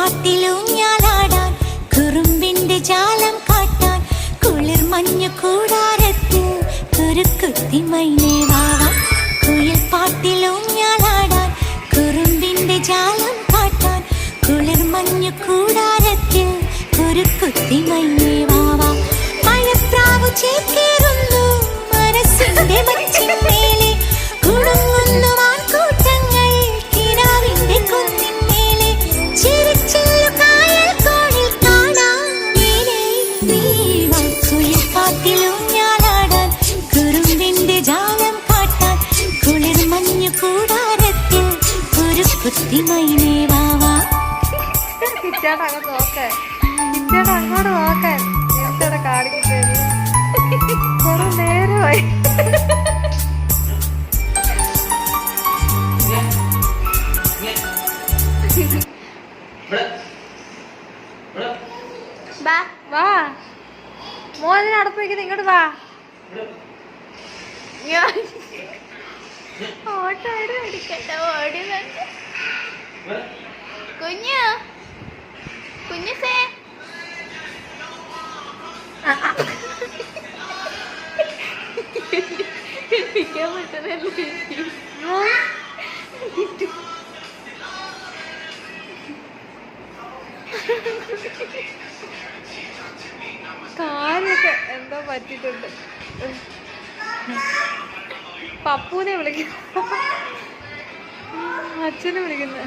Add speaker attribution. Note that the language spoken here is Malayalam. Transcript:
Speaker 1: പാട്ടിലൂഞ്ഞാലാടാൻ കുറുമ്പിന്റെ ജാലം കാട്ടാൻ കുളിർ മഞ്ഞു കൂടാരത്തിൽ കുരുക്കുത്തി മൈനേ വാവാ. കുയിൽ പാട്ടിലൂഞ്ഞാലാടാൻ കുറുമ്പിന്റെ ജാലം കാട്ടാൻ കുളിർ മഞ്ഞു കൂടാരത്തിൽ കുരുക്കുത്തി മൈനേ വാവാ. മഴപ്രാവു ചേക്കേറുന്നു മനസ്സിന്റെ മച്ചിന്മേലെ കുടുങ്ങുന്നു വാൻകൂട്ടങ്ങൾ കിനാവിന്റെ കുന്നിന്മേലെ ചിരിച്ചില്ലു കായൽ കോണിൽ കാണാം കുയിൽ പാട്ടിലൂഞ്ഞാലാടാൻ കുറുമ്പിന്റെ ജാലം കാട്ടാൻ കുളിർ മഞ്ഞു കൂടാരത്തിൽ കുരുക്കുത്തി മൈനേ വാവാ.
Speaker 2: കിറ്റാട് അങ്ങോട്ട് നോക്കാൻ, കിറ്റാട് അങ്ങോട്ട് നോക്കാൻ എന്താണ് കാണിക്കുന്നത്? കുറെ നേരമായി. വാ മോനെ അടുപ്പിക്കുന്നത്, ഇങ്ങോട്ട് വാ. ഓട്ടോ അടിക്കട്ടെ, ഓടി കുഞ്ഞു കുഞ്ഞുസേ എത്തിക്കാൻ പറ്റുന്നല്ലേ കാര്യൊക്കെ എന്തോ പറ്റിട്ടുണ്ട്. പപ്പൂനെ വിളിക്കുന്നു, അച്ഛനെ വിളിക്കുന്നു.